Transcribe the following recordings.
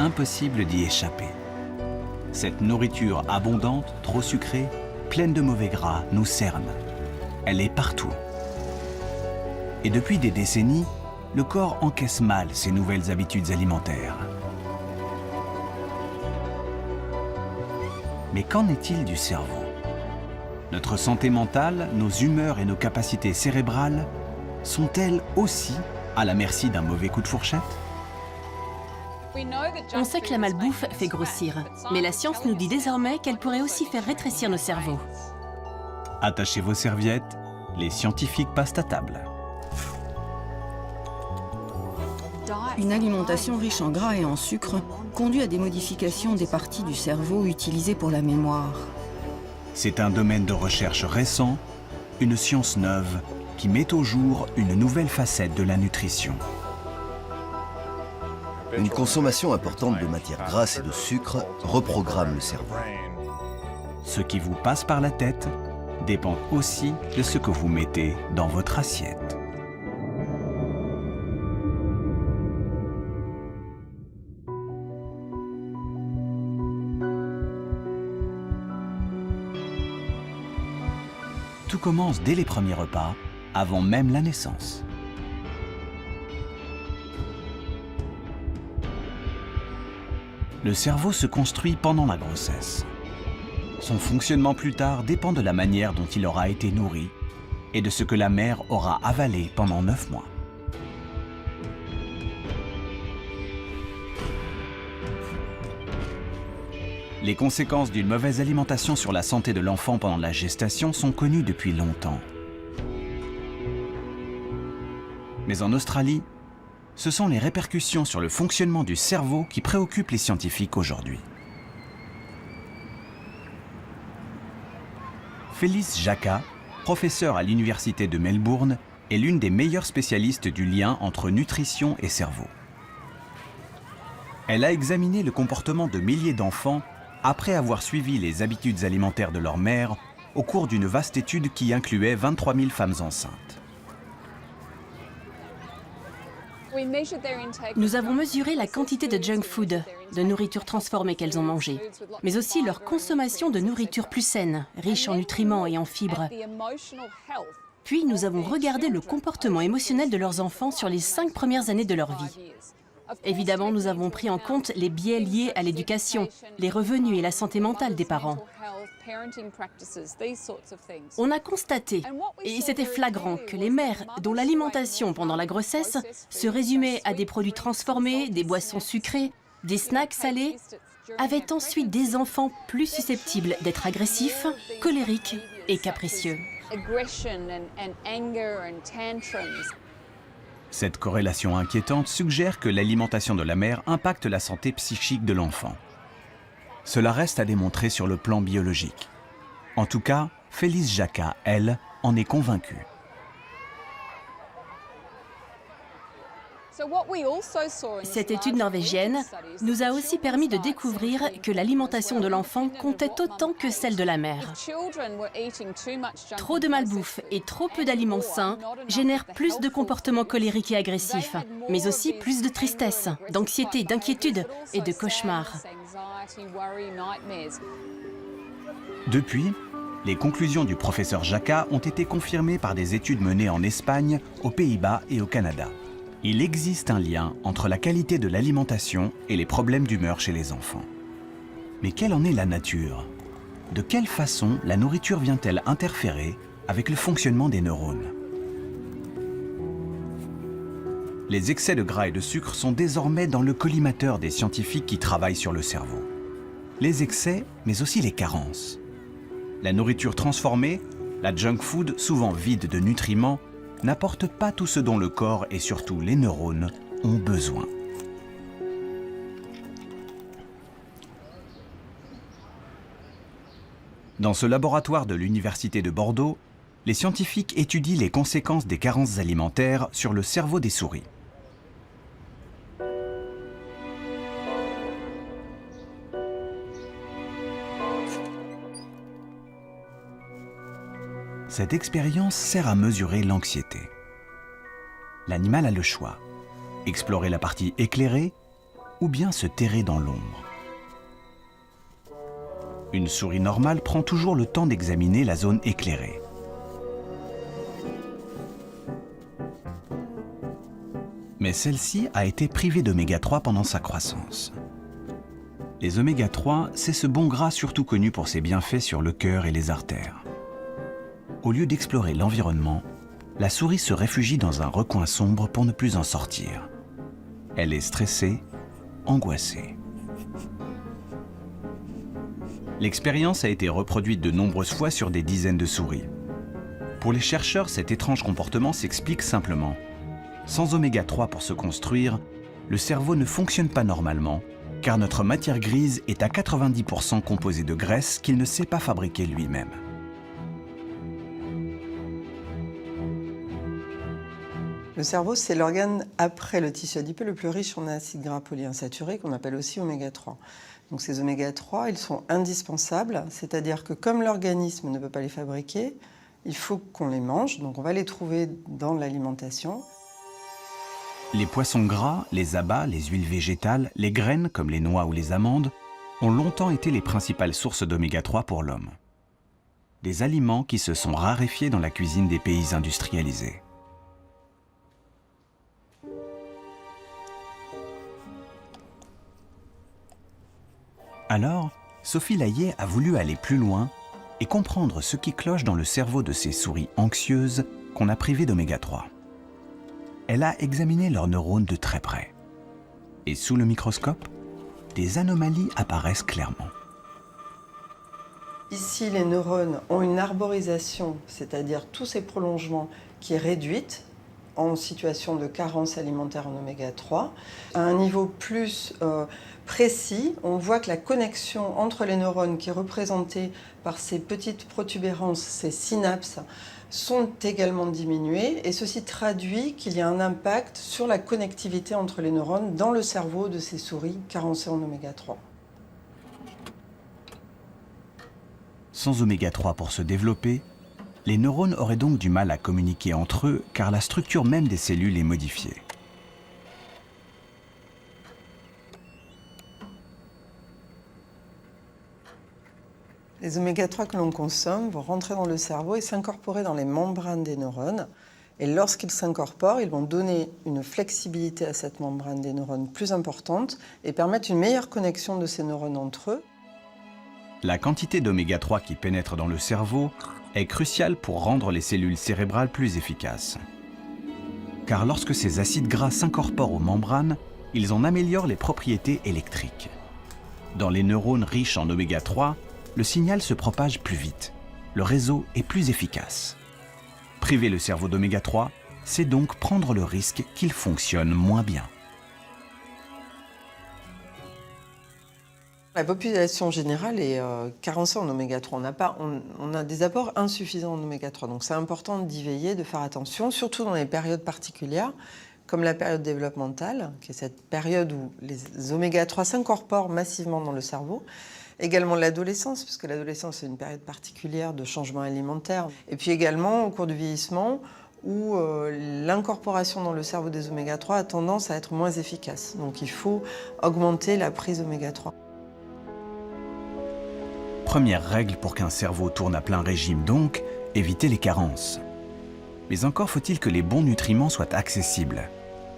impossible d'y échapper. Cette nourriture abondante, trop sucrée, pleine de mauvais gras, nous cerne. Elle est partout. Et depuis des décennies, le corps encaisse mal ces nouvelles habitudes alimentaires. Mais qu'en est-il du cerveau? Notre santé mentale, nos humeurs et nos capacités cérébrales sont-elles aussi à la merci d'un mauvais coup de fourchette? On sait que la malbouffe fait grossir, mais la science nous dit désormais qu'elle pourrait aussi faire rétrécir nos cerveaux. Attachez vos serviettes, les scientifiques passent à table. Une alimentation riche en gras et en sucre conduit à des modifications des parties du cerveau utilisées pour la mémoire. C'est un domaine de recherche récent, une science neuve qui met au jour une nouvelle facette de la nutrition. Une consommation importante de matières grasses et de sucre reprogramme le cerveau. Ce qui vous passe par la tête dépend aussi de ce que vous mettez dans votre assiette. Tout commence dès les premiers repas, avant même la naissance. Le cerveau se construit pendant la grossesse. Son fonctionnement plus tard dépend de la manière dont il aura été nourri et de ce que la mère aura avalé pendant 9 mois. Les conséquences d'une mauvaise alimentation sur la santé de l'enfant pendant la gestation sont connues depuis longtemps. Mais en Australie, ce sont les répercussions sur le fonctionnement du cerveau qui préoccupent les scientifiques aujourd'hui. Phyllis Jacka, professeure à l'université de Melbourne, est l'une des meilleures spécialistes du lien entre nutrition et cerveau. Elle a examiné le comportement de milliers d'enfants après avoir suivi les habitudes alimentaires de leur mère au cours d'une vaste étude qui incluait 23 000 femmes enceintes. Nous avons mesuré la quantité de junk food, de nourriture transformée qu'elles ont mangé, mais aussi leur consommation de nourriture plus saine, riche en nutriments et en fibres. Puis nous avons regardé le comportement émotionnel de leurs enfants sur les 5 premières années de leur vie. Évidemment, nous avons pris en compte les biais liés à l'éducation, les revenus et la santé mentale des parents. On a constaté, et c'était flagrant, que les mères dont l'alimentation pendant la grossesse se résumait à des produits transformés, des boissons sucrées, des snacks salés, avaient ensuite des enfants plus susceptibles d'être agressifs, colériques et capricieux. Cette corrélation inquiétante suggère que l'alimentation de la mère impacte la santé psychique de l'enfant. Cela reste à démontrer sur le plan biologique. En tout cas, Phyllis Jacka, elle, en est convaincue. Cette étude norvégienne nous a aussi permis de découvrir que l'alimentation de l'enfant comptait autant que celle de la mère. Trop de malbouffe et trop peu d'aliments sains génèrent plus de comportements colériques et agressifs, mais aussi plus de tristesse, d'anxiété, d'inquiétude et de cauchemars. Depuis, les conclusions du professeur Jacka ont été confirmées par des études menées en Espagne, aux Pays-Bas et au Canada. Il existe un lien entre la qualité de l'alimentation et les problèmes d'humeur chez les enfants. Mais quelle en est la nature? De quelle façon la nourriture vient-elle interférer avec le fonctionnement des neurones? Les excès de gras et de sucre sont désormais dans le collimateur des scientifiques qui travaillent sur le cerveau. Les excès, mais aussi les carences. La nourriture transformée, la junk food souvent vide de nutriments, n'apporte pas tout ce dont le corps et surtout les neurones ont besoin. Dans ce laboratoire de l'Université de Bordeaux, les scientifiques étudient les conséquences des carences alimentaires sur le cerveau des souris. Cette expérience sert à mesurer l'anxiété. L'animal a le choix. Explorer la partie éclairée ou bien se terrer dans l'ombre. Une souris normale prend toujours le temps d'examiner la zone éclairée. Mais celle-ci a été privée d'oméga 3 pendant sa croissance. Les oméga 3, c'est ce bon gras surtout connu pour ses bienfaits sur le cœur et les artères. Au lieu d'explorer l'environnement, la souris se réfugie dans un recoin sombre pour ne plus en sortir. Elle est stressée, angoissée. L'expérience a été reproduite de nombreuses fois sur des dizaines de souris. Pour les chercheurs, cet étrange comportement s'explique simplement. Sans oméga 3 pour se construire, le cerveau ne fonctionne pas normalement, car notre matière grise est à 90% composée de graisse qu'il ne sait pas fabriquer lui-même. Le cerveau, c'est l'organe après le tissu adipeux le plus riche en acides gras polyinsaturés, qu'on appelle aussi oméga 3. Donc ces oméga 3, ils sont indispensables, c'est-à-dire que comme l'organisme ne peut pas les fabriquer, il faut qu'on les mange, donc on va les trouver dans l'alimentation. Les poissons gras, les abats, les huiles végétales, les graines comme les noix ou les amandes ont longtemps été les principales sources d'oméga 3 pour l'homme. Des aliments qui se sont raréfiés dans la cuisine des pays industrialisés. Alors, Sophie Layet a voulu aller plus loin et comprendre ce qui cloche dans le cerveau de ces souris anxieuses qu'on a privées d'oméga 3. Elle a examiné leurs neurones de très près. Et sous le microscope, des anomalies apparaissent clairement. Ici, les neurones ont une arborisation, c'est-à-dire tous ces prolongements qui est réduite en situation de carence alimentaire en oméga 3. À un niveau plus précis, on voit que la connexion entre les neurones qui est représentée par ces petites protubérances, ces synapses, sont également diminuées et ceci traduit qu'il y a un impact sur la connectivité entre les neurones dans le cerveau de ces souris carencées en oméga 3. Sans oméga 3 pour se développer, les neurones auraient donc du mal à communiquer entre eux car la structure même des cellules est modifiée. Les oméga 3 que l'on consomme vont rentrer dans le cerveau et s'incorporer dans les membranes des neurones. Et lorsqu'ils s'incorporent, ils vont donner une flexibilité à cette membrane des neurones plus importante et permettre une meilleure connexion de ces neurones entre eux. La quantité d'oméga 3 qui pénètre dans le cerveau est cruciale pour rendre les cellules cérébrales plus efficaces. Car lorsque ces acides gras s'incorporent aux membranes, ils en améliorent les propriétés électriques. Dans les neurones riches en oméga 3, le signal se propage plus vite. Le réseau est plus efficace. Priver le cerveau d'oméga 3, c'est donc prendre le risque qu'il fonctionne moins bien. La population générale est carencée en oméga 3. On a des apports insuffisants en oméga 3. Donc c'est important d'y veiller, de faire attention, surtout dans les périodes particulières, comme la période développementale, qui est cette période où les oméga 3 s'incorporent massivement dans le cerveau. Également l'adolescence, puisque l'adolescence est une période particulière de changement alimentaire. Et puis également au cours du vieillissement, où l'incorporation dans le cerveau des oméga 3 a tendance à être moins efficace. Donc il faut augmenter la prise d'oméga 3. Première règle pour qu'un cerveau tourne à plein régime donc, éviter les carences. Mais encore faut-il que les bons nutriments soient accessibles,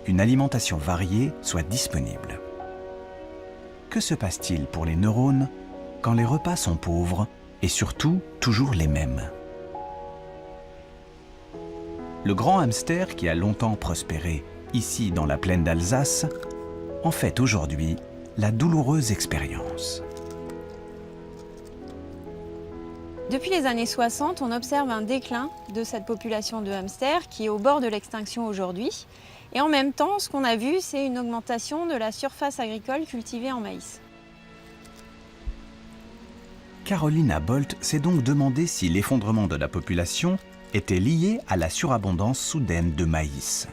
qu'une alimentation variée soit disponible. Que se passe-t-il pour les neurones quand les repas sont pauvres et surtout toujours les mêmes? Le grand hamster qui a longtemps prospéré ici dans la plaine d'Alsace en fait aujourd'hui la douloureuse expérience. Depuis les années 60, on observe un déclin de cette population de hamsters qui est au bord de l'extinction aujourd'hui. Et en même temps, ce qu'on a vu, c'est une augmentation de la surface agricole cultivée en maïs. Carolina Bolt s'est donc demandé si l'effondrement de la population était lié à la surabondance soudaine de maïs.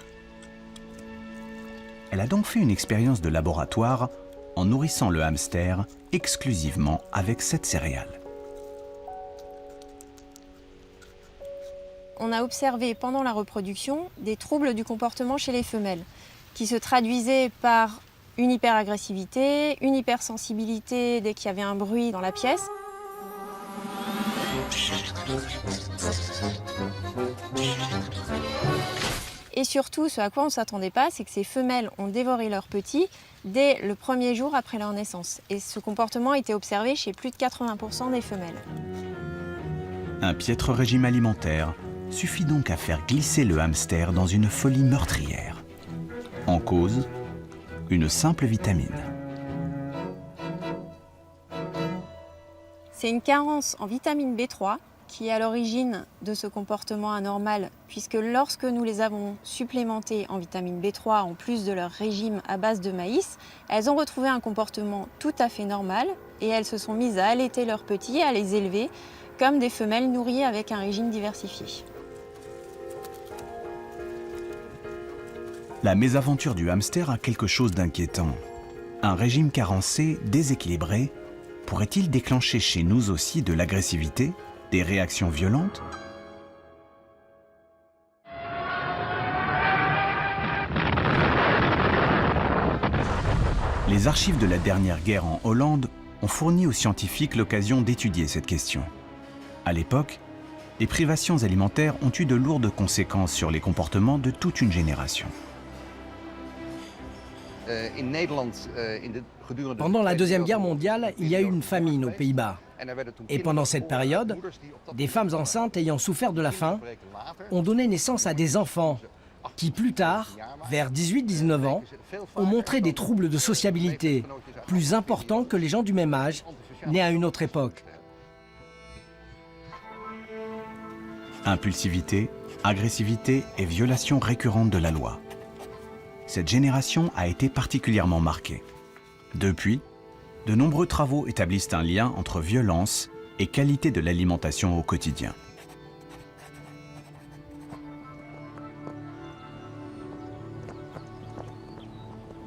Elle a donc fait une expérience de laboratoire en nourrissant le hamster exclusivement avec cette céréale. On a observé pendant la reproduction des troubles du comportement chez les femelles qui se traduisaient par une hyperagressivité, une hypersensibilité dès qu'il y avait un bruit dans la pièce. Et surtout, ce à quoi on ne s'attendait pas, c'est que ces femelles ont dévoré leurs petits dès le premier jour après leur naissance. Et ce comportement a été observé chez plus de 80% des femelles. Un piètre régime alimentaire suffit donc à faire glisser le hamster dans une folie meurtrière. En cause, une simple vitamine. C'est une carence en vitamine B3 qui est à l'origine de ce comportement anormal, puisque lorsque nous les avons supplémentées en vitamine B3 en plus de leur régime à base de maïs, elles ont retrouvé un comportement tout à fait normal et elles se sont mises à allaiter leurs petits, à les élever comme des femelles nourries avec un régime diversifié. La mésaventure du hamster a quelque chose d'inquiétant. Un régime carencé, déséquilibré, pourrait-il déclencher chez nous aussi de l'agressivité, des réactions violentes? Les archives de la dernière guerre en Hollande ont fourni aux scientifiques l'occasion d'étudier cette question. À l'époque, les privations alimentaires ont eu de lourdes conséquences sur les comportements de toute une génération. Pendant la Deuxième Guerre mondiale, il y a eu une famine aux Pays-Bas. Et pendant cette période, des femmes enceintes ayant souffert de la faim ont donné naissance à des enfants qui, plus tard, vers 18-19 ans, ont montré des troubles de sociabilité plus importants que les gens du même âge, nés à une autre époque. Impulsivité, agressivité et violation récurrente de la loi. Cette génération a été particulièrement marquée. Depuis, de nombreux travaux établissent un lien entre violence et qualité de l'alimentation au quotidien.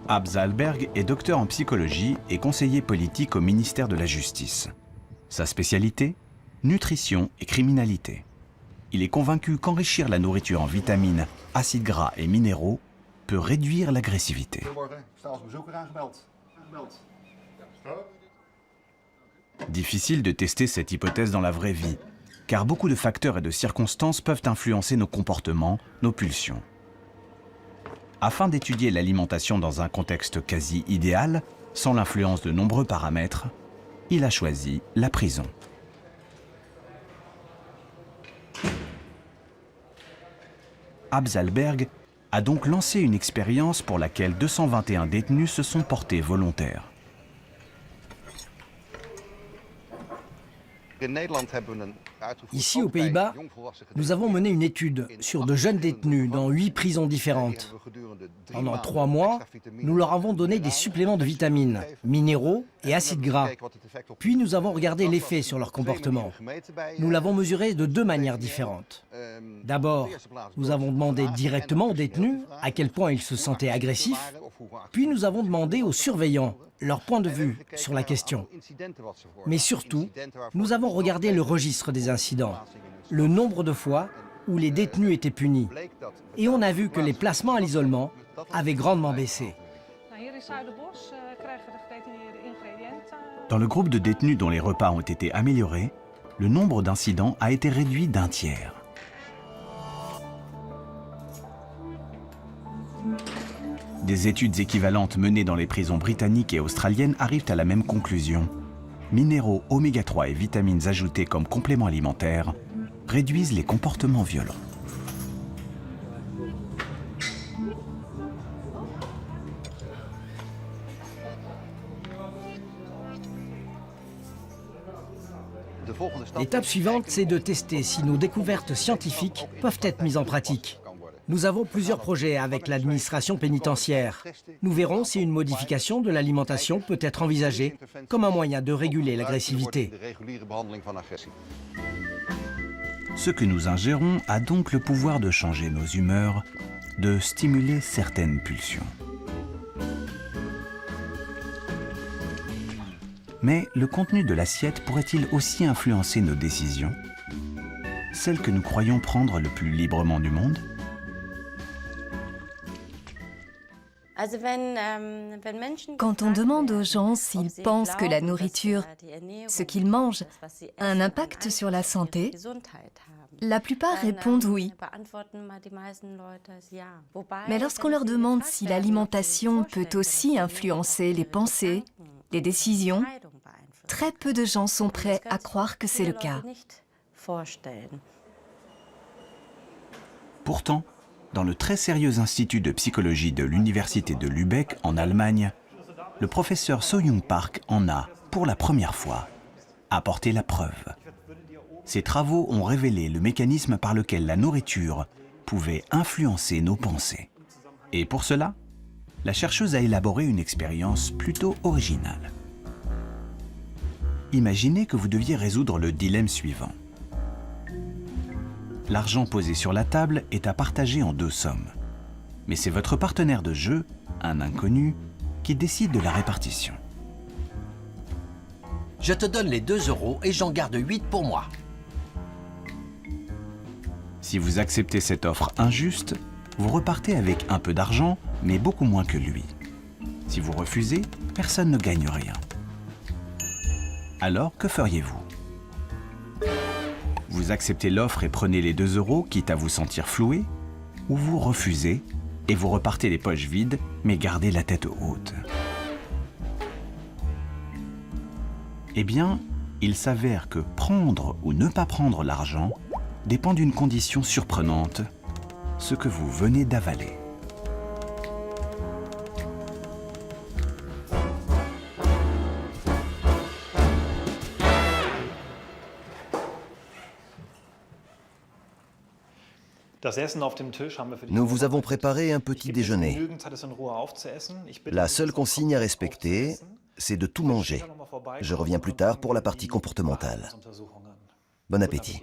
Absalberg est docteur en psychologie et conseiller politique au ministère de la Justice. Sa spécialité, nutrition et criminalité. Il est convaincu qu'enrichir la nourriture en vitamines, acides gras et minéraux peut réduire l'agressivité. Difficile de tester cette hypothèse dans la vraie vie, car beaucoup de facteurs et de circonstances peuvent influencer nos comportements, nos pulsions. Afin d'étudier l'alimentation dans un contexte quasi idéal, sans l'influence de nombreux paramètres, il a choisi la prison. Absalberg a donc lancé une expérience pour laquelle 221 détenus se sont portés volontaires. Ici, aux Pays-Bas, nous avons mené une étude sur de jeunes détenus dans 8 prisons différentes. Pendant 3 mois, nous leur avons donné des suppléments de vitamines, minéraux et acides gras. Puis nous avons regardé l'effet sur leur comportement. Nous l'avons mesuré de 2 manières différentes. D'abord, nous avons demandé directement aux détenus à quel point ils se sentaient agressifs. Puis nous avons demandé aux surveillants leur point de vue sur la question. Mais surtout, nous avons regardé le registre des incidents, le nombre de fois où les détenus étaient punis. Et on a vu que les placements à l'isolement avaient grandement baissé. Dans le groupe de détenus dont les repas ont été améliorés, le nombre d'incidents a été réduit d'1 tiers. Des études équivalentes menées dans les prisons britanniques et australiennes arrivent à la même conclusion. Minéraux, oméga 3 et vitamines ajoutées comme compléments alimentaires réduisent les comportements violents. L'étape suivante, c'est de tester si nos découvertes scientifiques peuvent être mises en pratique. Nous avons plusieurs projets avec l'administration pénitentiaire. Nous verrons si une modification de l'alimentation peut être envisagée comme un moyen de réguler l'agressivité. Ce que nous ingérons a donc le pouvoir de changer nos humeurs, de stimuler certaines pulsions. Mais le contenu de l'assiette pourrait-il aussi influencer nos décisions? Celles que nous croyons prendre le plus librement du monde? Quand on demande aux gens s'ils pensent que la nourriture, ce qu'ils mangent, a un impact sur la santé, la plupart répondent oui. Mais lorsqu'on leur demande si l'alimentation peut aussi influencer les pensées, les décisions, très peu de gens sont prêts à croire que c'est le cas. Pourtant, dans le très sérieux institut de psychologie de l'université de Lübeck en Allemagne, le professeur So-Young Park en a, pour la première fois, apporté la preuve. Ses travaux ont révélé le mécanisme par lequel la nourriture pouvait influencer nos pensées. Et pour cela, la chercheuse a élaboré une expérience plutôt originale. Imaginez que vous deviez résoudre le dilemme suivant. L'argent posé sur la table est à partager en 2 sommes. Mais c'est votre partenaire de jeu, un inconnu, qui décide de la répartition. Je te donne les 2 € et j'en garde 8 pour moi. Si vous acceptez cette offre injuste, vous repartez avec un peu d'argent, mais beaucoup moins que lui. Si vous refusez, personne ne gagne rien. Alors, que feriez-vous ? Vous acceptez l'offre et prenez les 2 €, quitte à vous sentir floué, ou vous refusez et vous repartez les poches vides, mais gardez la tête haute. Eh bien, il s'avère que prendre ou ne pas prendre l'argent dépend d'une condition surprenante, ce que vous venez d'avaler. Nous vous avons préparé un petit déjeuner. La seule consigne à respecter, c'est de tout manger. Je reviens plus tard pour la partie comportementale. Bon appétit.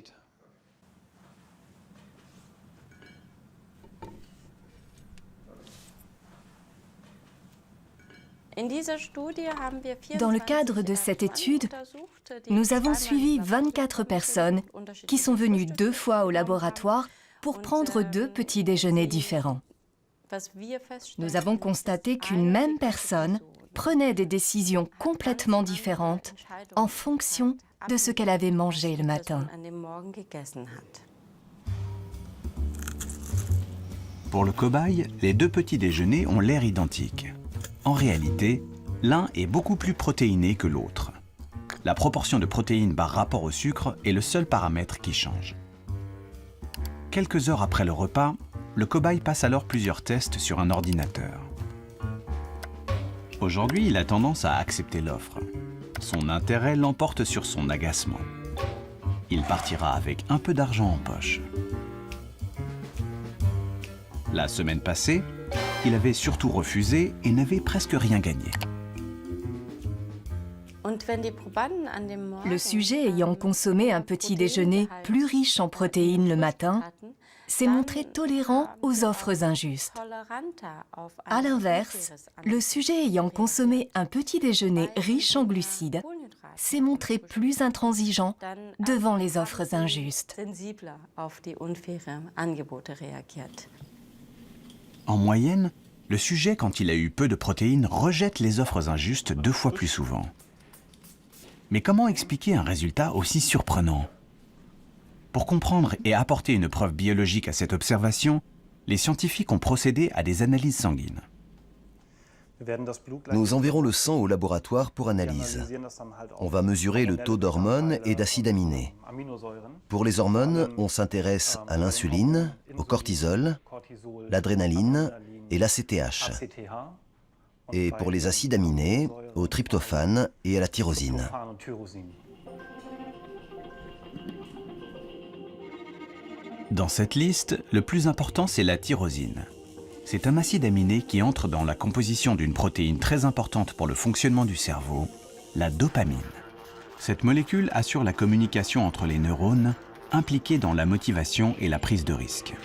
Dans le cadre de cette étude, nous avons suivi 24 personnes qui sont venues 2 fois au laboratoire pour prendre 2 petits déjeuners différents. Nous avons constaté qu'une même personne prenait des décisions complètement différentes en fonction de ce qu'elle avait mangé le matin. Pour le cobaye, les 2 petits déjeuners ont l'air identiques. En réalité, l'un est beaucoup plus protéiné que l'autre. La proportion de protéines par rapport au sucre est le seul paramètre qui change. Quelques heures après le repas, le cobaye passe alors plusieurs tests sur un ordinateur. Aujourd'hui, il a tendance à accepter l'offre. Son intérêt l'emporte sur son agacement. Il partira avec un peu d'argent en poche. La semaine passée, il avait surtout refusé et n'avait presque rien gagné. Le sujet ayant consommé un petit déjeuner plus riche en protéines le matin s'est montré tolérant aux offres injustes. À l'inverse, le sujet ayant consommé un petit déjeuner riche en glucides s'est montré plus intransigeant devant les offres injustes. En moyenne, le sujet, quand il a eu peu de protéines, rejette les offres injustes 2 fois plus souvent. Mais comment expliquer un résultat aussi surprenant ? Pour comprendre et apporter une preuve biologique à cette observation, les scientifiques ont procédé à des analyses sanguines. Nous enverrons le sang au laboratoire pour analyse. On va mesurer le taux d'hormones et d'acides aminés. Pour les hormones, on s'intéresse à l'insuline, au cortisol, l'adrénaline et l'ACTH. Et pour les acides aminés, au tryptophane et à la tyrosine. Dans cette liste, le plus important, c'est la tyrosine. C'est un acide aminé qui entre dans la composition d'une protéine très importante pour le fonctionnement du cerveau, la dopamine. Cette molécule assure la communication entre les neurones, impliqués dans la motivation et la prise de risque.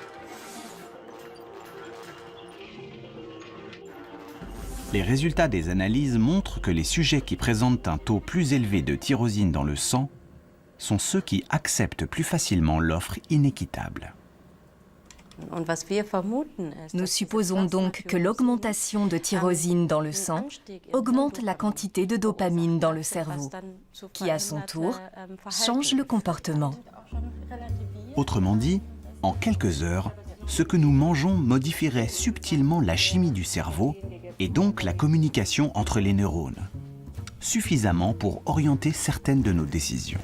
Les résultats des analyses montrent que les sujets qui présentent un taux plus élevé de tyrosine dans le sang sont ceux qui acceptent plus facilement l'offre inéquitable. Nous supposons donc que l'augmentation de tyrosine dans le sang augmente la quantité de dopamine dans le cerveau, qui à son tour change le comportement. Autrement dit, en quelques heures, ce que nous mangeons modifierait subtilement la chimie du cerveau et donc la communication entre les neurones, suffisamment pour orienter certaines de nos décisions.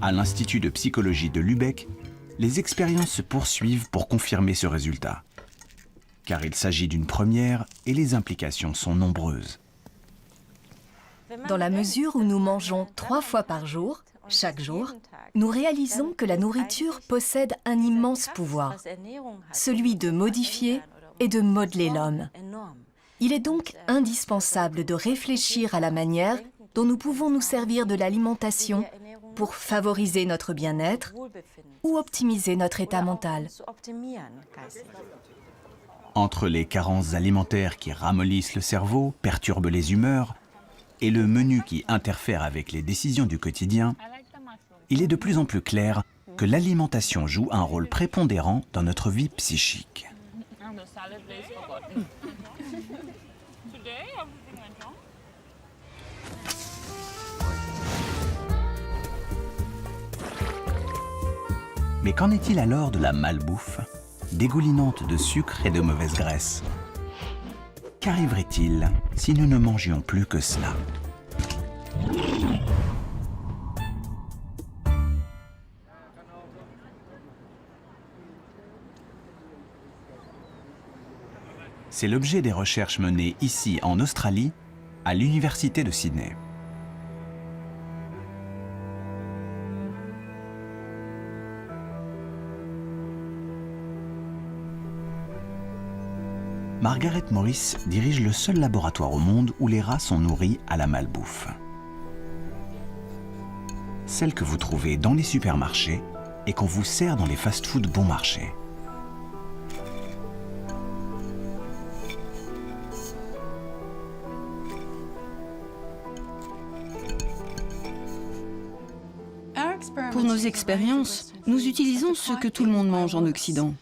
À l'Institut de psychologie de Lübeck, les expériences se poursuivent pour confirmer ce résultat, car il s'agit d'une première et les implications sont nombreuses. Dans la mesure où nous mangeons 3 fois par jour, chaque jour, nous réalisons que la nourriture possède un immense pouvoir, celui de modifier et de modeler l'homme. Il est donc indispensable de réfléchir à la manière dont nous pouvons nous servir de l'alimentation pour favoriser notre bien-être ou optimiser notre état mental. Entre les carences alimentaires qui ramollissent le cerveau, perturbent les humeurs, et le menu qui interfère avec les décisions du quotidien, il est de plus en plus clair que l'alimentation joue un rôle prépondérant dans notre vie psychique. Mais qu'en est-il alors de la malbouffe, dégoulinante de sucre et de mauvaise graisse? Qu'arriverait-il si nous ne mangions plus que cela? C'est l'objet des recherches menées ici en Australie, à l'Université de Sydney. Margaret Morris dirige le seul laboratoire au monde où les rats sont nourris à la malbouffe. Celle que vous trouvez dans les supermarchés et qu'on vous sert dans les fast-foods bon marché. Pour nos expériences, nous utilisons ce que tout le monde mange en Occident.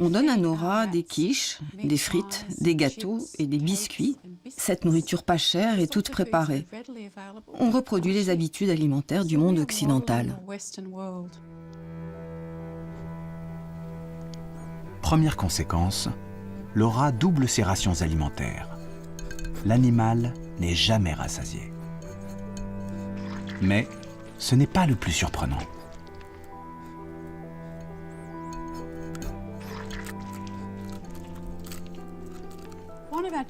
On donne à nos rats des quiches, des frites, des gâteaux et des biscuits. Cette nourriture pas chère est toute préparée. On reproduit les habitudes alimentaires du monde occidental. Première conséquence, le rat double ses rations alimentaires. L'animal n'est jamais rassasié. Mais ce n'est pas le plus surprenant.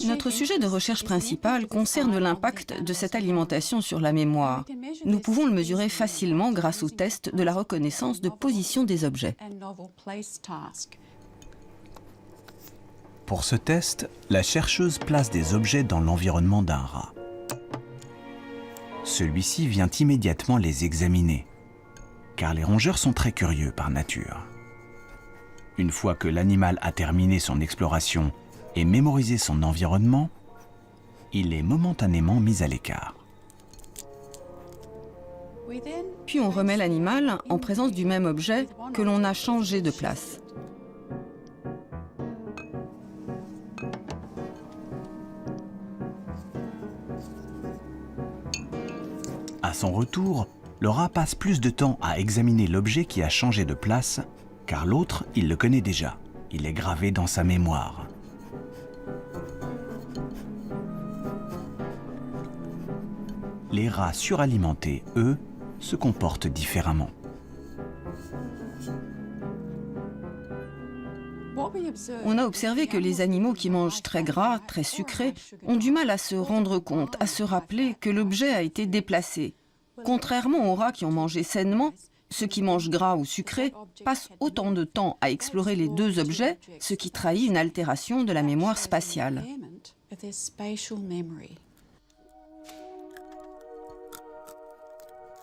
Notre sujet de recherche principal concerne l'impact de cette alimentation sur la mémoire. Nous pouvons le mesurer facilement grâce au test de la reconnaissance de position des objets. Pour ce test, la chercheuse place des objets dans l'environnement d'un rat. Celui-ci vient immédiatement les examiner, car les rongeurs sont très curieux par nature. Une fois que l'animal a terminé son exploration et mémorisé son environnement, il est momentanément mis à l'écart. Puis on remet l'animal en présence du même objet que l'on a changé de place. À son retour, le rat passe plus de temps à examiner l'objet qui a changé de place, car l'autre, il le connaît déjà. Il est gravé dans sa mémoire. Les rats suralimentés, eux, se comportent différemment. On a observé que les animaux qui mangent très gras, très sucré, ont du mal à se rendre compte, à se rappeler que l'objet a été déplacé. Contrairement aux rats qui ont mangé sainement, ceux qui mangent gras ou sucré passent autant de temps à explorer les deux objets, ce qui trahit une altération de la mémoire spatiale.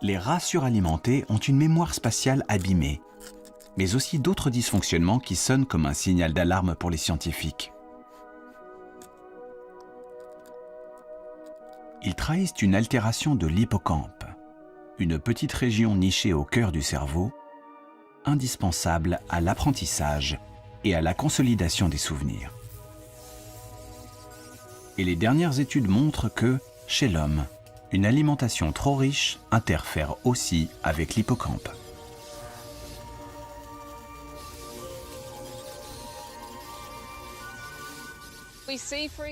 Les rats suralimentés ont une mémoire spatiale abîmée, mais aussi d'autres dysfonctionnements qui sonnent comme un signal d'alarme pour les scientifiques. Ils trahissent une altération de l'hippocampe, une petite région nichée au cœur du cerveau, indispensable à l'apprentissage et à la consolidation des souvenirs. Et les dernières études montrent que, chez l'homme, une alimentation trop riche interfère aussi avec l'hippocampe.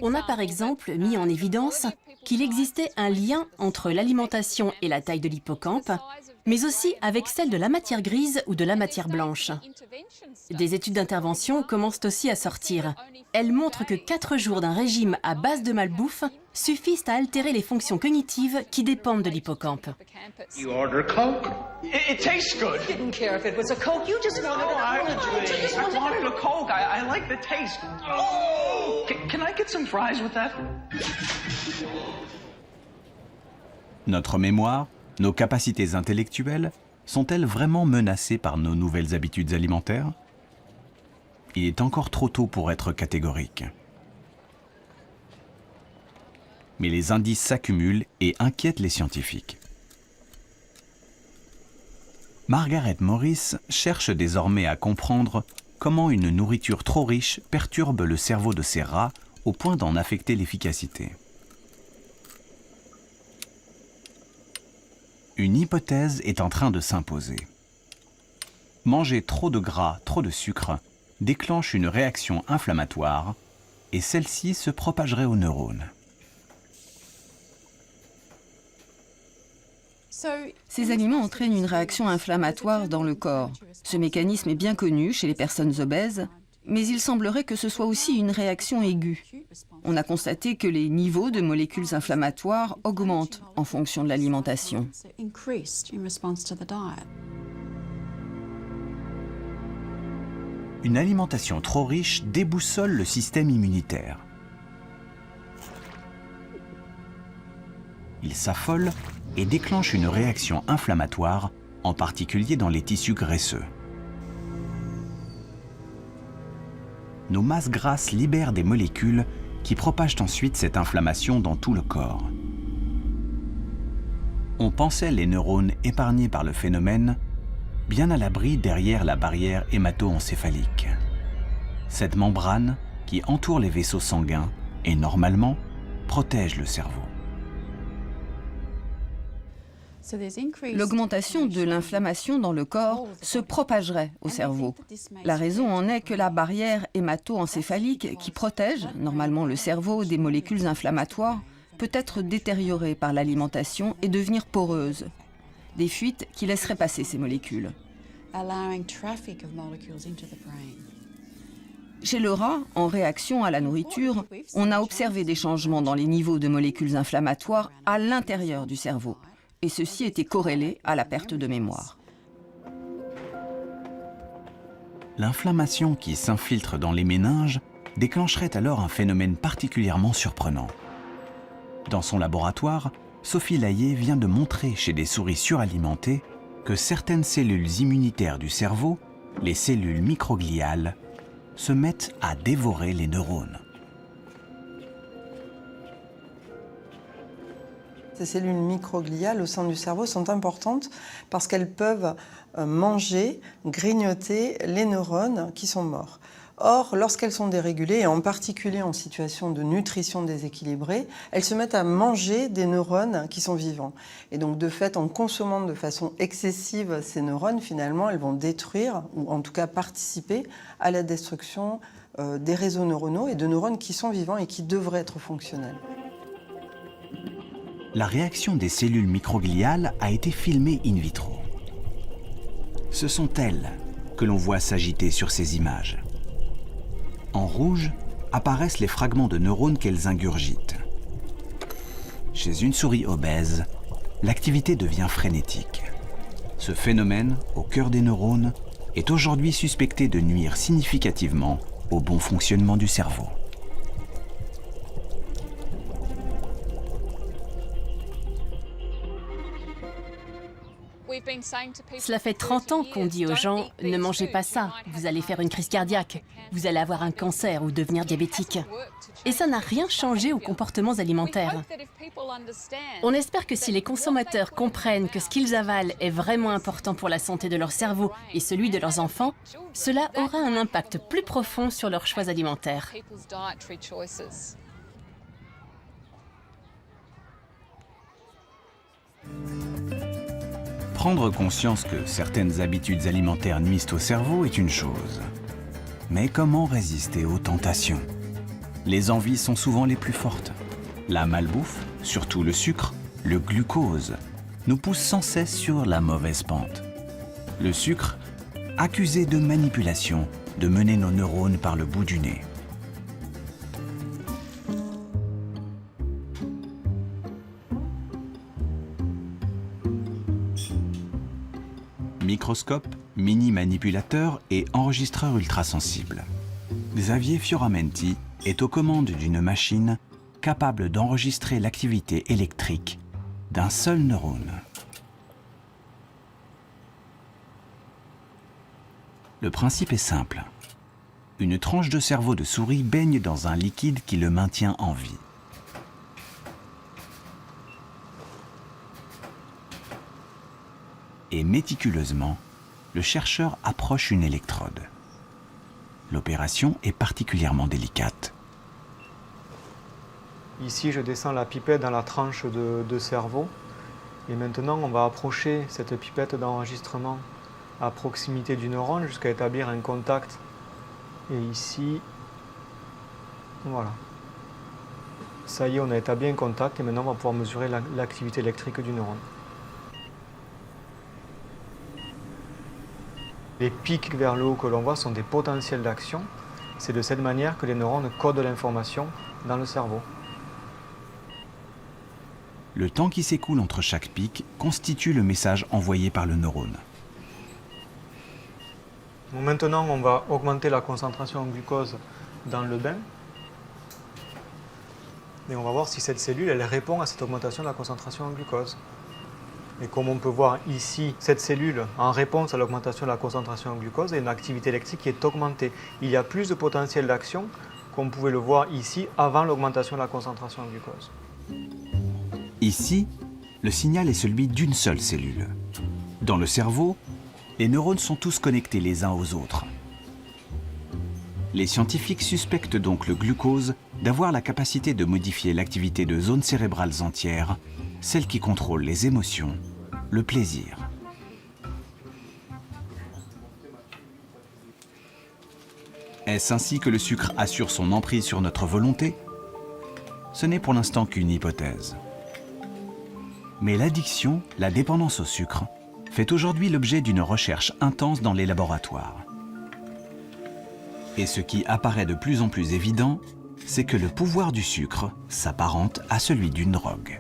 On a par exemple mis en évidence qu'il existait un lien entre l'alimentation et la taille de l'hippocampe, mais aussi avec celle de la matière grise ou de la matière blanche. Des études d'intervention commencent aussi à sortir. Elles montrent que 4 jours d'un régime à base de malbouffe suffisent à altérer les fonctions cognitives qui dépendent de l'hippocampe. You order Coke? It tastes good. You didn't care if it was a Coke. You just wanted I wanted a Coke. I like the taste. Oh! Can I get some fries with that? Notre mémoire, nos capacités intellectuelles, sont-elles vraiment menacées par nos nouvelles habitudes alimentaires? Il est encore trop tôt pour être catégorique. Mais les indices s'accumulent et inquiètent les scientifiques. Margaret Morris cherche désormais à comprendre comment une nourriture trop riche perturbe le cerveau de ces rats au point d'en affecter l'efficacité. Une hypothèse est en train de s'imposer. Manger trop de gras, trop de sucre, déclenche une réaction inflammatoire et celle-ci se propagerait aux neurones. Ces aliments entraînent une réaction inflammatoire dans le corps. Ce mécanisme est bien connu chez les personnes obèses, mais il semblerait que ce soit aussi une réaction aiguë. On a constaté que les niveaux de molécules inflammatoires augmentent en fonction de l'alimentation. Une alimentation trop riche déboussole le système immunitaire. Il s'affole et déclenche une réaction inflammatoire, en particulier dans les tissus graisseux. Nos masses grasses libèrent des molécules qui propagent ensuite cette inflammation dans tout le corps. On pensait les neurones épargnés par le phénomène, bien à l'abri derrière la barrière hémato-encéphalique. Cette membrane, qui entoure les vaisseaux sanguins et normalement protège le cerveau. L'augmentation de l'inflammation dans le corps se propagerait au cerveau. La raison en est que la barrière hémato-encéphalique, qui protège normalement le cerveau des molécules inflammatoires, peut être détériorée par l'alimentation et devenir poreuse. Des fuites qui laisseraient passer ces molécules. Chez le rat, en réaction à la nourriture, on a observé des changements dans les niveaux de molécules inflammatoires à l'intérieur du cerveau. Et ceci était corrélé à la perte de mémoire. L'inflammation qui s'infiltre dans les méninges déclencherait alors un phénomène particulièrement surprenant. Dans son laboratoire, Sophie Layet vient de montrer chez des souris suralimentées que certaines cellules immunitaires du cerveau, les cellules microgliales, se mettent à dévorer les neurones. Ces cellules microgliales au sein du cerveau sont importantes parce qu'elles peuvent manger, grignoter les neurones qui sont morts. Or, lorsqu'elles sont dérégulées, et en particulier en situation de nutrition déséquilibrée, elles se mettent à manger des neurones qui sont vivants. Et donc, de fait, en consommant de façon excessive ces neurones, finalement, elles vont détruire, ou en tout cas participer à la destruction des réseaux neuronaux et de neurones qui sont vivants et qui devraient être fonctionnels. La réaction des cellules microgliales a été filmée in vitro. Ce sont elles que l'on voit s'agiter sur ces images. En rouge apparaissent les fragments de neurones qu'elles ingurgitent. Chez une souris obèse, l'activité devient frénétique. Ce phénomène, au cœur des neurones, est aujourd'hui suspecté de nuire significativement au bon fonctionnement du cerveau. Cela fait 30 ans qu'on dit aux gens « Ne mangez pas ça, vous allez faire une crise cardiaque, vous allez avoir un cancer ou devenir diabétique ». Et ça n'a rien changé aux comportements alimentaires. On espère que si les consommateurs comprennent que ce qu'ils avalent est vraiment important pour la santé de leur cerveau et celui de leurs enfants, cela aura un impact plus profond sur leurs choix alimentaires. Prendre conscience que certaines habitudes alimentaires nuisent au cerveau est une chose. Mais comment résister aux tentations ? Les envies sont souvent les plus fortes. La malbouffe, surtout le sucre, le glucose, nous pousse sans cesse sur la mauvaise pente. Le sucre, accusé de manipulation, de mener nos neurones par le bout du nez. Microscope, mini-manipulateur et enregistreur ultrasensible. Xavier Fioramenti est aux commandes d'une machine capable d'enregistrer l'activité électrique d'un seul neurone. Le principe est simple. Une tranche de cerveau de souris baigne dans un liquide qui le maintient en vie. Et méticuleusement, le chercheur approche une électrode. L'opération est particulièrement délicate. Ici, je descends la pipette dans la tranche de cerveau. Et maintenant, on va approcher cette pipette d'enregistrement à proximité du neurone jusqu'à établir un contact. Et ici, voilà. Ça y est, on a établi un contact et maintenant, on va pouvoir mesurer l'activité électrique du neurone. Les pics vers le haut que l'on voit sont des potentiels d'action. C'est de cette manière que les neurones codent l'information dans le cerveau. Le temps qui s'écoule entre chaque pic constitue le message envoyé par le neurone. Maintenant, on va augmenter la concentration en glucose dans le bain. Et on va voir si cette cellule elle répond à cette augmentation de la concentration en glucose. Et comme on peut voir ici, cette cellule, en réponse à l'augmentation de la concentration en glucose, a une activité électrique qui est augmentée. Il y a plus de potentiel d'action qu'on pouvait le voir ici avant l'augmentation de la concentration en glucose. Ici, le signal est celui d'une seule cellule. Dans le cerveau, les neurones sont tous connectés les uns aux autres. Les scientifiques suspectent donc le glucose d'avoir la capacité de modifier l'activité de zones cérébrales entières, celles qui contrôlent les émotions, le plaisir. Est-ce ainsi que le sucre assure son emprise sur notre volonté ? Ce n'est pour l'instant qu'une hypothèse. Mais l'addiction, la dépendance au sucre, fait aujourd'hui l'objet d'une recherche intense dans les laboratoires. Et ce qui apparaît de plus en plus évident, c'est que le pouvoir du sucre s'apparente à celui d'une drogue.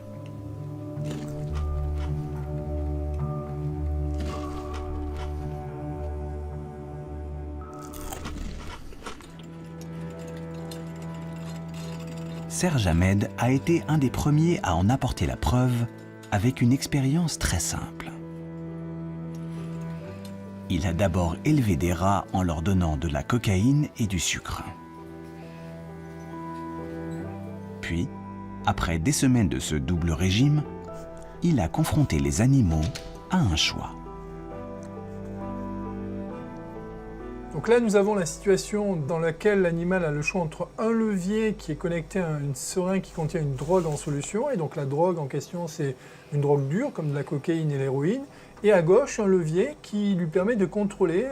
Serge Ahmed a été un des premiers à en apporter la preuve avec une expérience très simple. Il a d'abord élevé des rats en leur donnant de la cocaïne et du sucre. Puis, après des semaines de ce double régime, il a confronté les animaux à un choix. Donc là, nous avons la situation dans laquelle l'animal a le choix entre un levier qui est connecté à une seringue qui contient une drogue en solution, et donc la drogue en question, c'est une drogue dure, comme de la cocaïne et l'héroïne, et à gauche, un levier qui lui permet de contrôler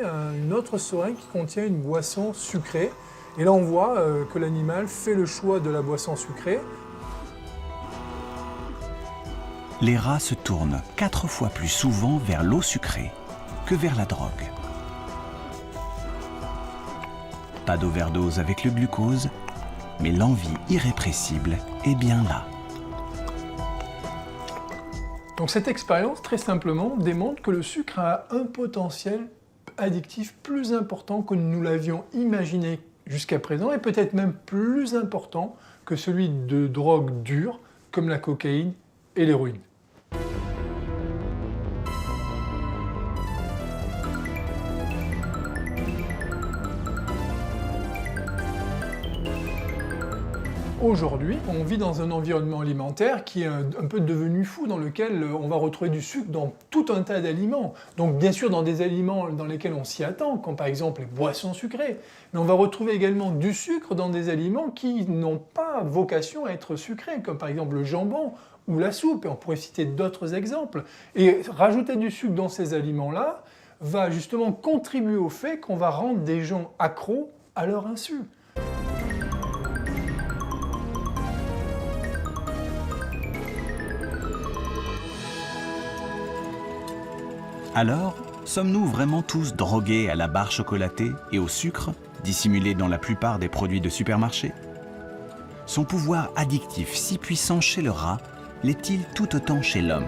une autre seringue qui contient une boisson sucrée. Et là, on voit que l'animal fait le choix de la boisson sucrée. Les rats se tournent 4 fois plus souvent vers l'eau sucrée que vers la drogue. Pas d'overdose avec le glucose, mais l'envie irrépressible est bien là. Donc cette expérience, très simplement, démontre que le sucre a un potentiel addictif plus important que nous l'avions imaginé jusqu'à présent, et peut-être même plus important que celui de drogues dures, comme la cocaïne et l'héroïne. Aujourd'hui, on vit dans un environnement alimentaire qui est un peu devenu fou, dans lequel on va retrouver du sucre dans tout un tas d'aliments. Donc bien sûr dans des aliments dans lesquels on s'y attend, comme par exemple les boissons sucrées, mais on va retrouver également du sucre dans des aliments qui n'ont pas vocation à être sucrés, comme par exemple le jambon ou la soupe, et on pourrait citer d'autres exemples. Et rajouter du sucre dans ces aliments-là va justement contribuer au fait qu'on va rendre des gens accros à leur insu. Alors, sommes-nous vraiment tous drogués à la barre chocolatée et au sucre, dissimulé dans la plupart des produits de supermarché? Son pouvoir addictif si puissant chez le rat l'est-il tout autant chez l'homme?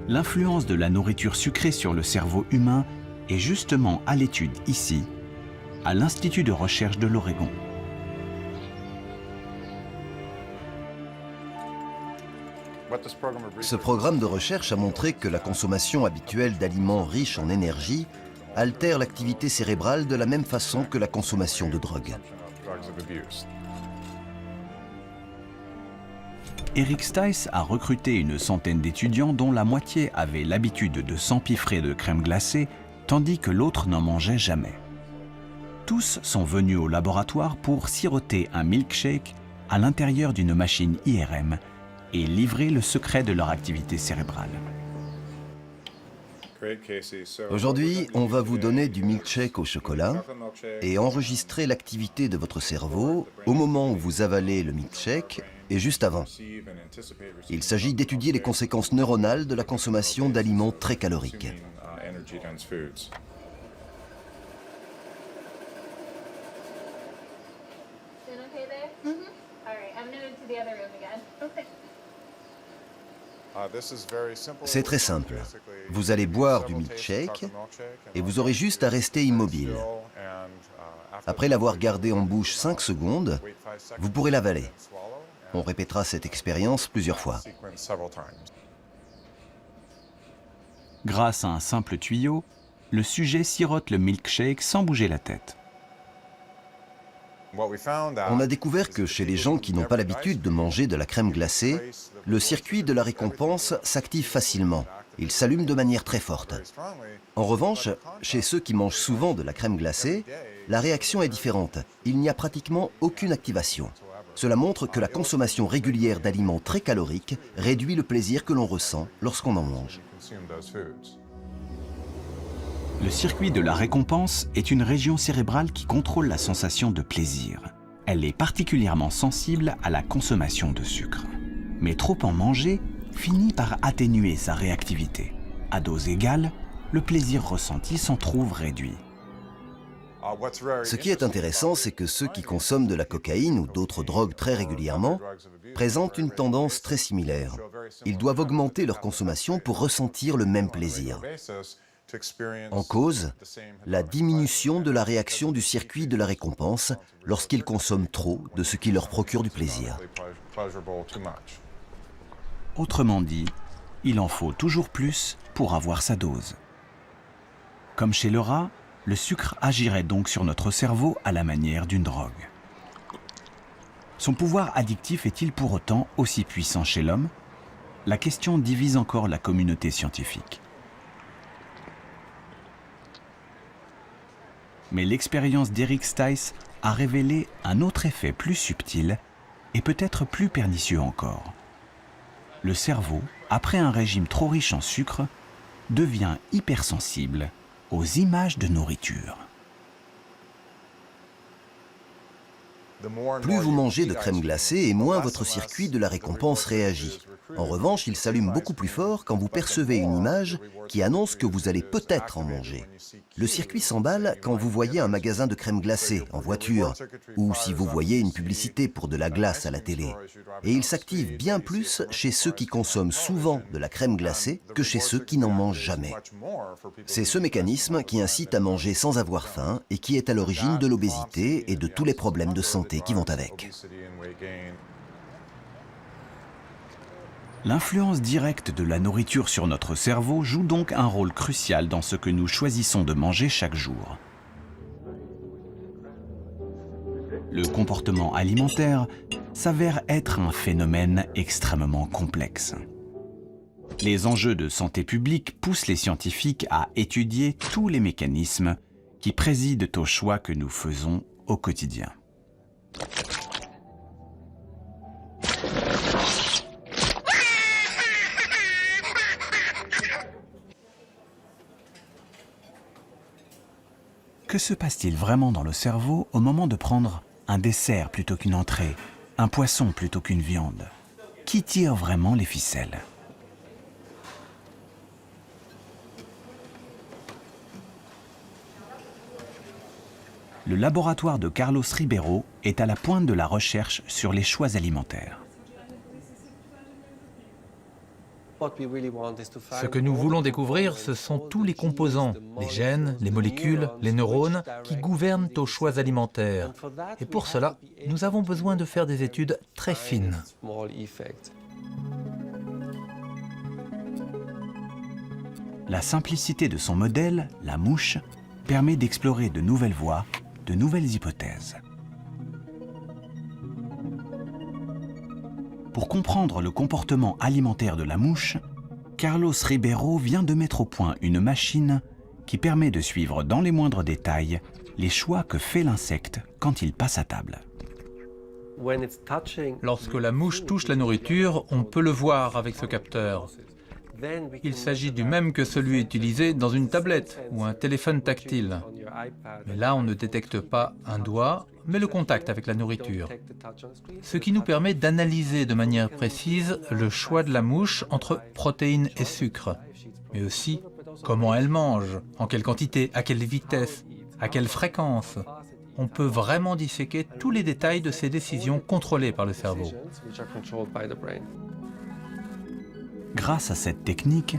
L'influence de la nourriture sucrée sur le cerveau humain est justement à l'étude ici, à l'Institut de recherche de l'Oregon. Ce programme de recherche a montré que la consommation habituelle d'aliments riches en énergie altère l'activité cérébrale de la même façon que la consommation de drogue. Eric Stice a recruté une centaine d'étudiants dont la moitié avait l'habitude de s'empiffrer de crème glacée, tandis que l'autre n'en mangeait jamais. Tous sont venus au laboratoire pour siroter un milkshake à l'intérieur d'une machine IRM et livrer le secret de leur activité cérébrale. Aujourd'hui, on va vous donner du milkshake au chocolat et enregistrer l'activité de votre cerveau au moment où vous avalez le milkshake et juste avant. Il s'agit d'étudier les conséquences neuronales de la consommation d'aliments très caloriques. C'est très simple. Vous allez boire du milkshake et vous aurez juste à rester immobile. Après l'avoir gardé en bouche 5 secondes, vous pourrez l'avaler. On répétera cette expérience plusieurs fois. Grâce à un simple tuyau, le sujet sirote le milkshake sans bouger la tête. On a découvert que chez les gens qui n'ont pas l'habitude de manger de la crème glacée, le circuit de la récompense s'active facilement. Il s'allume de manière très forte. En revanche, chez ceux qui mangent souvent de la crème glacée, la réaction est différente. Il n'y a pratiquement aucune activation. Cela montre que la consommation régulière d'aliments très caloriques réduit le plaisir que l'on ressent lorsqu'on en mange. Le circuit de la récompense est une région cérébrale qui contrôle la sensation de plaisir. Elle est particulièrement sensible à la consommation de sucre. Mais trop en manger finit par atténuer sa réactivité. À dose égale, le plaisir ressenti s'en trouve réduit. Ce qui est intéressant, c'est que ceux qui consomment de la cocaïne ou d'autres drogues très régulièrement présentent une tendance très similaire. Ils doivent augmenter leur consommation pour ressentir le même plaisir. En cause, la diminution de la réaction du circuit de la récompense lorsqu'ils consomment trop de ce qui leur procure du plaisir. Autrement dit, il en faut toujours plus pour avoir sa dose. Comme chez le rat, le sucre agirait donc sur notre cerveau à la manière d'une drogue. Son pouvoir addictif est-il pour autant aussi puissant chez l'homme? La question divise encore la communauté scientifique. Mais l'expérience d'Eric Stice a révélé un autre effet plus subtil et peut-être plus pernicieux encore. Le cerveau, après un régime trop riche en sucre, devient hypersensible aux images de nourriture. Plus vous mangez de crème glacée et moins votre circuit de la récompense réagit. En revanche, il s'allume beaucoup plus fort quand vous percevez une image qui annonce que vous allez peut-être en manger. Le circuit s'emballe quand vous voyez un magasin de crème glacée en voiture ou si vous voyez une publicité pour de la glace à la télé. Et il s'active bien plus chez ceux qui consomment souvent de la crème glacée que chez ceux qui n'en mangent jamais. C'est ce mécanisme qui incite à manger sans avoir faim et qui est à l'origine de l'obésité et de tous les problèmes de santé qui vont avec. L'influence directe de la nourriture sur notre cerveau joue donc un rôle crucial dans ce que nous choisissons de manger chaque jour. Le comportement alimentaire s'avère être un phénomène extrêmement complexe. Les enjeux de santé publique poussent les scientifiques à étudier tous les mécanismes qui président aux choix que nous faisons au quotidien. Que se passe-t-il vraiment dans le cerveau au moment de prendre un dessert plutôt qu'une entrée, un poisson plutôt qu'une viande? Qui tire vraiment les ficelles? Le laboratoire de Carlos Ribeiro est à la pointe de la recherche sur les choix alimentaires. Ce que nous voulons découvrir, ce sont tous les composants, les gènes, les molécules, les neurones, qui gouvernent aux choix alimentaires. Et pour cela, nous avons besoin de faire des études très fines. La simplicité de son modèle, la mouche, permet d'explorer de nouvelles voies, de nouvelles hypothèses. Pour comprendre le comportement alimentaire de la mouche, Carlos Ribeiro vient de mettre au point une machine qui permet de suivre dans les moindres détails les choix que fait l'insecte quand il passe à table. Lorsque la mouche touche la nourriture, on peut le voir avec ce capteur. Il s'agit du même que celui utilisé dans une tablette ou un téléphone tactile. Mais là, on ne détecte pas un doigt, mais le contact avec la nourriture. Ce qui nous permet d'analyser de manière précise le choix de la mouche entre protéines et sucre, mais aussi comment elle mange, en quelle quantité, à quelle vitesse, à quelle fréquence. On peut vraiment disséquer tous les détails de ces décisions contrôlées par le cerveau. Grâce à cette technique,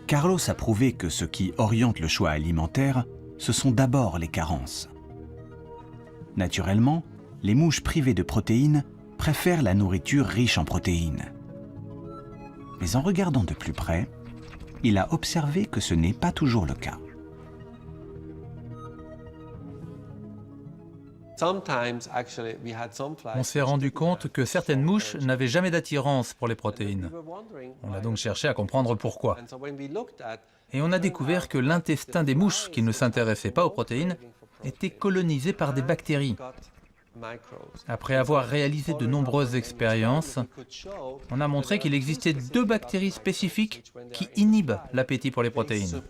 Carlos a prouvé que ce qui oriente le choix alimentaire, ce sont d'abord les carences. Naturellement, les mouches privées de protéines préfèrent la nourriture riche en protéines. Mais en regardant de plus près, il a observé que ce n'est pas toujours le cas. On s'est rendu compte que certaines mouches n'avaient jamais d'attirance pour les protéines. On a donc cherché à comprendre pourquoi. Et on a découvert que l'intestin des mouches qui ne s'intéressaient pas aux protéines était colonisé par des bactéries. Après avoir réalisé de nombreuses expériences, on a montré qu'il existait 2 bactéries spécifiques qui inhibent l'appétit pour les protéines.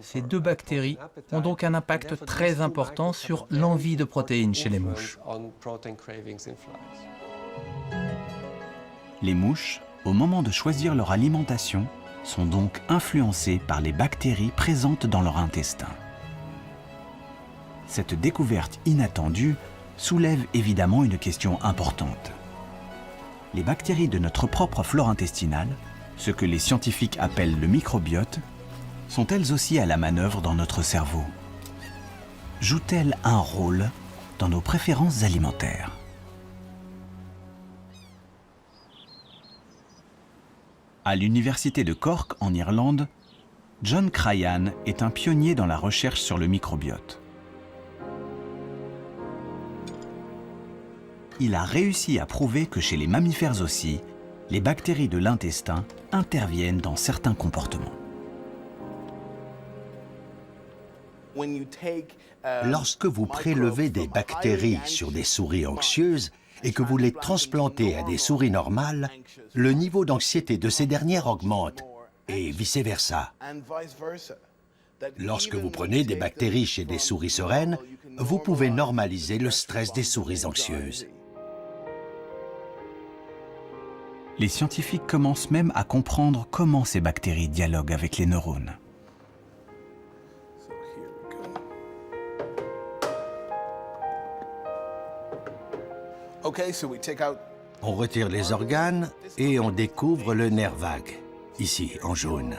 Ces 2 bactéries ont donc un impact très important sur l'envie de protéines chez les mouches. Les mouches, au moment de choisir leur alimentation, sont donc influencées par les bactéries présentes dans leur intestin. Cette découverte inattendue soulève évidemment une question importante. Les bactéries de notre propre flore intestinale, ce que les scientifiques appellent le microbiote, sont elles aussi à la manœuvre dans notre cerveau? Jouent-elles un rôle dans nos préférences alimentaires? À l'université de Cork, en Irlande, John Cryan est un pionnier dans la recherche sur le microbiote. Il a réussi à prouver que chez les mammifères aussi, les bactéries de l'intestin interviennent dans certains comportements. Lorsque vous prélevez des bactéries sur des souris anxieuses et que vous les transplantez à des souris normales, le niveau d'anxiété de ces dernières augmente et vice-versa. Lorsque vous prenez des bactéries chez des souris sereines, vous pouvez normaliser le stress des souris anxieuses. Les scientifiques commencent même à comprendre comment ces bactéries dialoguent avec les neurones. On retire les organes et on découvre le nerf vague, ici en jaune.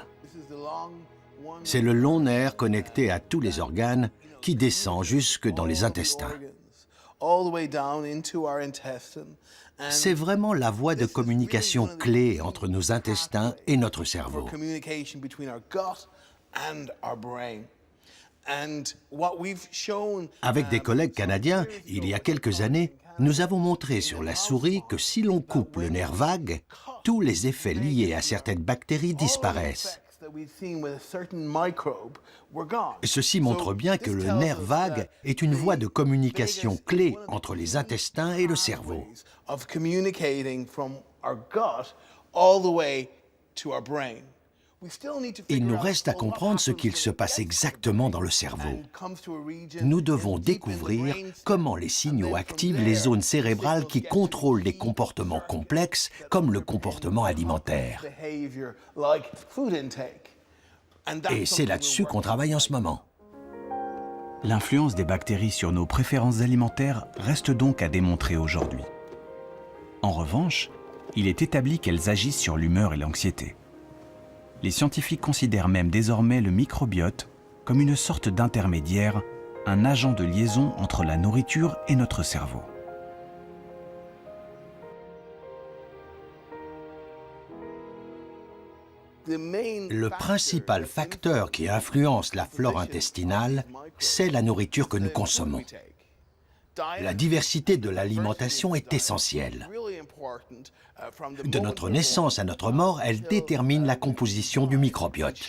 C'est le long nerf connecté à tous les organes qui descend jusque dans les intestins. C'est vraiment la voie de communication clé entre nos intestins et notre cerveau. Avec des collègues canadiens, il y a quelques années, nous avons montré sur la souris que si l'on coupe le nerf vague, tous les effets liés à certaines bactéries disparaissent. Ceci montre bien que le nerf vague est une voie de communication clé entre les intestins et le cerveau. Il nous reste à comprendre ce qu'il se passe exactement dans le cerveau. Nous devons découvrir comment les signaux activent les zones cérébrales qui contrôlent les comportements complexes, comme le comportement alimentaire. Et c'est là-dessus qu'on travaille en ce moment. L'influence des bactéries sur nos préférences alimentaires reste donc à démontrer aujourd'hui. En revanche, il est établi qu'elles agissent sur l'humeur et l'anxiété. Les scientifiques considèrent même désormais le microbiote comme une sorte d'intermédiaire, un agent de liaison entre la nourriture et notre cerveau. Le principal facteur qui influence la flore intestinale, c'est la nourriture que nous consommons. La diversité de l'alimentation est essentielle. De notre naissance à notre mort, elle détermine la composition du microbiote.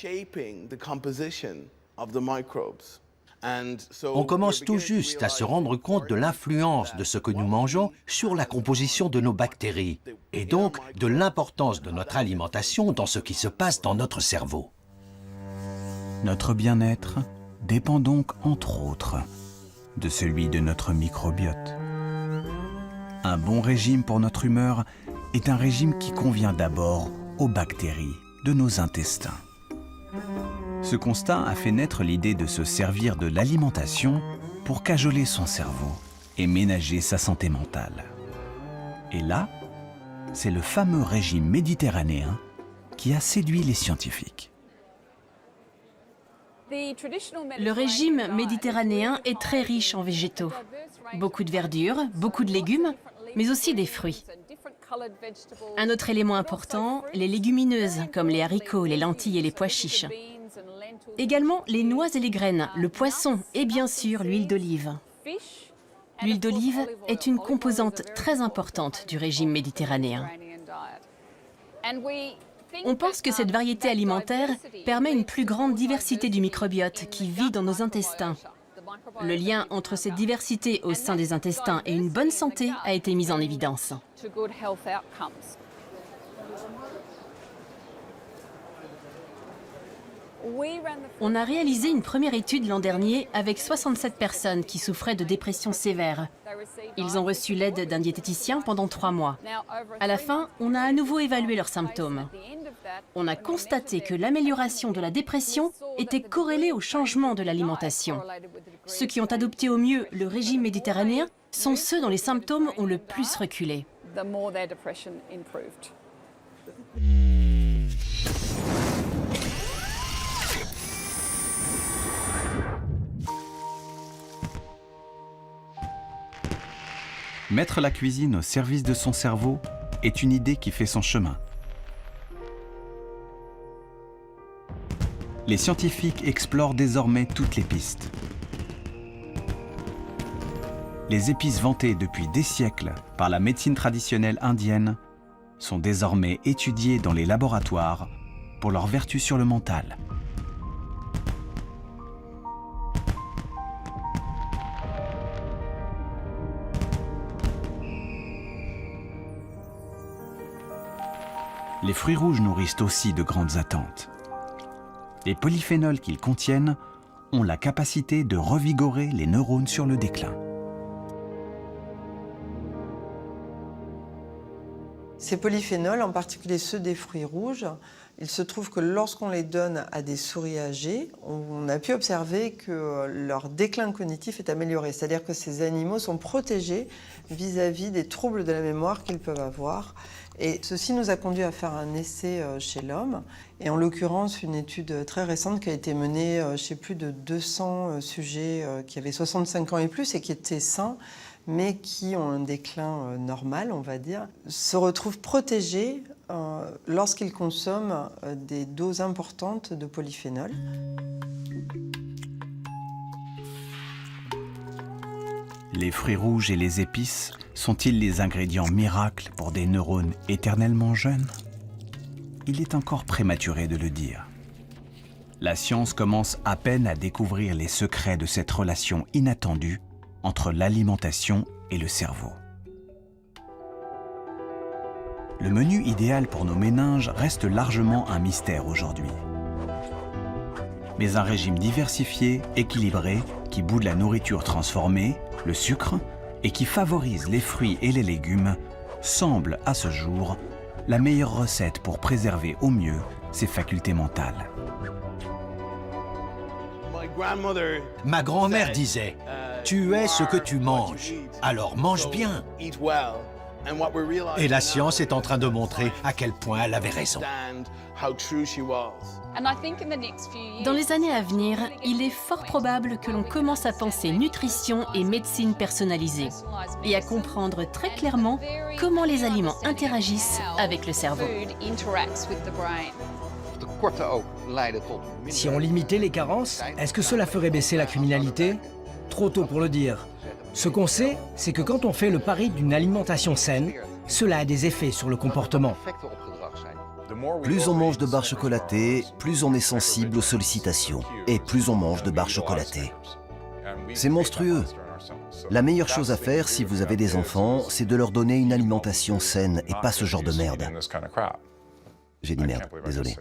On commence tout juste à se rendre compte de l'influence de ce que nous mangeons sur la composition de nos bactéries et donc de l'importance de notre alimentation dans ce qui se passe dans notre cerveau. Notre bien-être dépend donc, entre autres, de celui de notre microbiote. Un bon régime pour notre humeur est un régime qui convient d'abord aux bactéries de nos intestins. Ce constat a fait naître l'idée de se servir de l'alimentation pour cajoler son cerveau et ménager sa santé mentale. Et là, c'est le fameux régime méditerranéen qui a séduit les scientifiques. Le régime méditerranéen est très riche en végétaux. Beaucoup de verdure, beaucoup de légumes, mais aussi des fruits. Un autre élément important, les légumineuses, comme les haricots, les lentilles et les pois chiches. Également les noix et les graines, le poisson et bien sûr l'huile d'olive. L'huile d'olive est une composante très importante du régime méditerranéen. On pense que cette variété alimentaire permet une plus grande diversité du microbiote qui vit dans nos intestins. Le lien entre cette diversité au sein des intestins et une bonne santé a été mis en évidence. On a réalisé une première étude l'an dernier avec 67 personnes qui souffraient de dépression sévère. Ils ont reçu l'aide d'un diététicien pendant 3 mois. À la fin, on a à nouveau évalué leurs symptômes. On a constaté que l'amélioration de la dépression était corrélée au changement de l'alimentation. Ceux qui ont adopté au mieux le régime méditerranéen sont ceux dont les symptômes ont le plus reculé. Mettre la cuisine au service de son cerveau est une idée qui fait son chemin. Les scientifiques explorent désormais toutes les pistes. Les épices vantées depuis des siècles par la médecine traditionnelle indienne sont désormais étudiées dans les laboratoires pour leurs vertus sur le mental. Les fruits rouges nourrissent aussi de grandes attentes. Les polyphénols qu'ils contiennent ont la capacité de revigorer les neurones sur le déclin. Ces polyphénols, en particulier ceux des fruits rouges, il se trouve que lorsqu'on les donne à des souris âgées, on a pu observer que leur déclin cognitif est amélioré. C'est-à-dire que ces animaux sont protégés vis-à-vis des troubles de la mémoire qu'ils peuvent avoir. Et ceci nous a conduit à faire un essai chez l'homme, et en l'occurrence une étude très récente qui a été menée chez plus de 200 sujets qui avaient 65 ans et plus et qui étaient sains, mais qui ont un déclin normal, on va dire, se retrouvent protégés lorsqu'ils consomment des doses importantes de polyphénol. Les fruits rouges et les épices sont-ils les ingrédients miracles pour des neurones éternellement jeunes? Il est encore prématuré de le dire. La science commence à peine à découvrir les secrets de cette relation inattendue entre l'alimentation et le cerveau. Le menu idéal pour nos méninges reste largement un mystère aujourd'hui. Mais un régime diversifié, équilibré, qui boude la nourriture transformée, le sucre, et qui favorise les fruits et les légumes, semble à ce jour la meilleure recette pour préserver au mieux ses facultés mentales. Ma grand-mère disait, « Tu es ce que tu manges, alors mange bien ». Et la science est en train de montrer à quel point elle avait raison. Dans les années à venir, il est fort probable que l'on commence à penser nutrition et médecine personnalisée et à comprendre très clairement comment les aliments interagissent avec le cerveau. Si on limitait les carences, est-ce que cela ferait baisser la criminalité? Trop tôt pour le dire. Ce qu'on sait, c'est que quand on fait le pari d'une alimentation saine, cela a des effets sur le comportement. Plus on mange de barres chocolatées, plus on est sensible aux sollicitations. Et plus on mange de barres chocolatées. C'est monstrueux. La meilleure chose à faire si vous avez des enfants, c'est de leur donner une alimentation saine et pas ce genre de merde. J'ai dit merde, désolé.